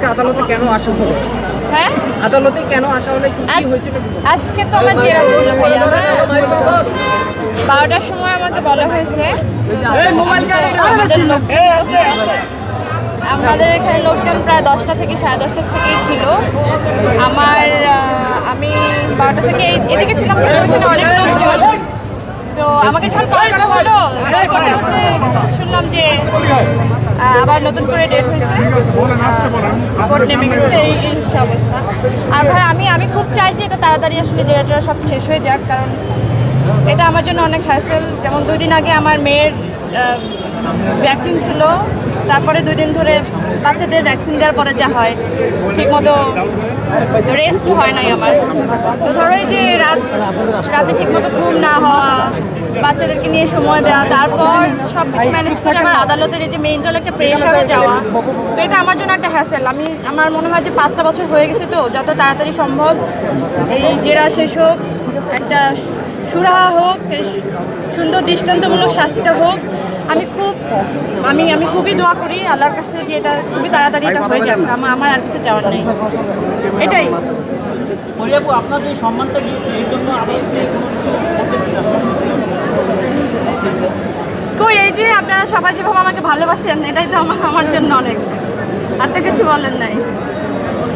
আজকে আদালতে কেন আসা হলো? হ্যাঁ, আদালতে কেন আসা হলো, কি হয়েছিল? আজকে তো আমার জেরা ছিল ভাইয়া। 12টার সময় আমাকে বলা হয়েছে আমাদের এখানে লোকজন প্রায় 10টা থেকে 10:30 থেকেই ছিল। আমি 12টা থেকে এদিকে ছিলাম, কিন্তু ওইখানে অনেক লোকজন। তো আমাকে যখন কল করা হলো, কল করতে করতে শুনলাম যে আবার নতুন করে ডেট হয়েছে, কোর্ট নেমে গেছে, এই হচ্ছে অবস্থা। আর ভাই আমি খুব চাই যে এটা তাড়াতাড়ি আসলে জেরাটা সব শেষ হয়ে যাক, কারণ এটা আমার জন্য অনেক হ্যাসেল। যেমন 2 দিন আগে আমার মেয়ের ভ্যাকসিন ছিল, তারপরে 2 দিন ধরে বাচ্চাদের ভ্যাকসিন দেওয়ার পরে যা হয় ঠিকমতো রেস্টও হয় নাই আমার। তো ধরো এই যে রাতে ঠিকমতো ঘুম না হওয়া, বাচ্চাদেরকে নিয়ে সময় দেওয়া, তারপর সব কিছু ম্যানেজ করে আবার আদালতের এই যে মেন্টাল একটা প্রেশারে যাওয়া, তো এটা আমার জন্য একটা হ্যাসেল। আমার মনে হয় যে 5টা বছর হয়ে গেছে, তো যত তাড়াতাড়ি সম্ভব এই জেরা শেষ হোক, একটা সুরাহা হোক, সুন্দর দৃষ্টান্তমূলক শাস্তিটা হোক। আমি খুবই দোয়া করি আল্লাহর কাছে যে এটা খুবই তাড়াতাড়ি এটা হয়ে যাবে। আমার আর কিছু চাওয়ার নেই, এটাই। আপনার যে সম্মানটা গিয়েছে এর জন্য কই এই যে আপনারা সবাই যেভাবে আমাকে ভালোবাসেন, এটাই তো আমার জন্য অনেক, আর তো কিছু বলেন নাই।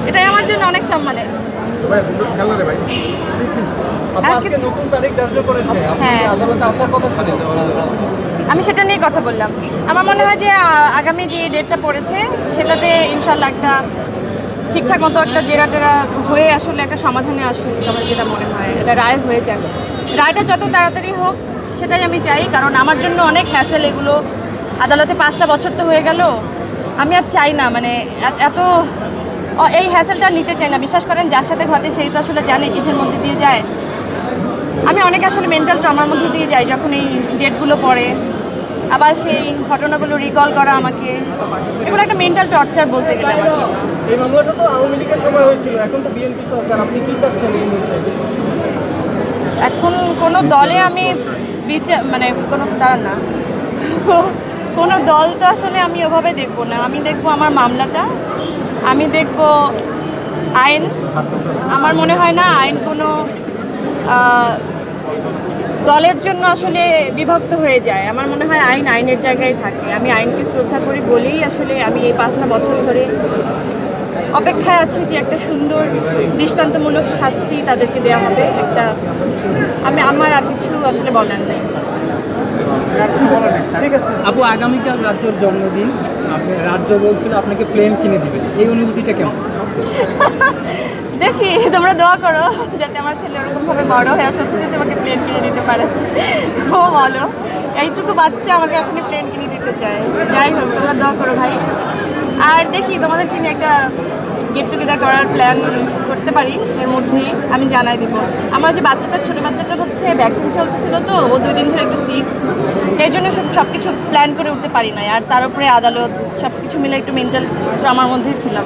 এটাই আমার জন্য অনেক সম্মানের। হ্যাঁ, আমি সেটা নিয়ে কথা বললাম। আমার মনে হয় যে আগামী যে ডেটটা পড়েছে সেটাতে ইনশাল্লাহ একটা ঠিকঠাক মতো একটা জেরা টেরা হয়ে আসলে একটা সমাধানে আসুক। আমার যেটা মনে হয় এটা রায় হয়ে যাক, রায়টা যত তাড়াতাড়ি হোক সেটাই আমি চাই, কারণ আমার জন্য অনেক হ্যাসেল এগুলো। আদালতে 5টা বছর তো হয়ে গেল, আমি আর চাই না মানে এত এই হ্যাসেলটা নিতে চাই না। বিশ্বাস করেন, যার সাথে ঘটে সেই তো আসলে জানে কিসের মধ্যে দিয়ে যায়। আমি অনেক আসলে মেন্টাল ট্রমার মধ্যে দিয়ে যাই যখন এই ডেটগুলো পড়ে, আবার সেই ঘটনাগুলো রিকল করা আমাকে, এগুলো একটা মেন্টাল টর্চার বলতে গেলে। এই মামলাটা তো আওয়ামী লীগের সময় হয়েছিল, এখন তো বিএনপি সরকার, আপনি কি চাচ্ছেন এই মুহূর্তে? এখন কোনো দলে আমি মানে কোনো দল তো আসলে আমি ওভাবে দেখবো না। আমি দেখবো আমার মামলাটা, আমি দেখবো আইন। আমার মনে হয় না আইন কোনো দলের জন্য আসলে বিভক্ত হয়ে যায়। আমার মনে হয় আইন আইনের জায়গায় থাকে। আমি আইনকে শ্রদ্ধা করি বলেই আসলে আমি এই 5টা বছর ধরে অপেক্ষায় আছি যে একটা সুন্দর দৃষ্টান্তমূলক শাস্তি তাদেরকে দেওয়া হবে। আমার আর কিছু আসলে বলার নেই। আপু, আগামীকাল রাজ্যের জন্মদিন, রাজ্য বলছিল আপনাকে প্লেন কিনে দিবে, এই অনুভূতিটা কেমন? দেখি, তোমরা দোয়া করো যাতে আমার ছেলে ওরকমভাবে বড় হয়ে সত্যি সত্যি আমাকে প্লেন কিনে দিতে পারে। ও বলো, এইটুকু বাচ্চা আমাকে এখনই প্লেন কিনে দিতে চায়। যাই হোক, তোমরা দোয়া করো ভাই। আর দেখি তোমাদের কিনে একটা গেট টুগেদার করার প্ল্যান করতে পারি, এর মধ্যেই আমি জানাই দেবো। আমার যে ছোটো বাচ্চাটার হচ্ছে ভ্যাকসিন চলতেছিল, তো ও 2 দিন ধরে একটু সিক, এই জন্য সব কিছু প্ল্যান করে উঠতে পারি না। আর তার উপরে আদালত, সব কিছু মিলে একটু মেন্টাল ট্রমার মধ্যেই ছিলাম।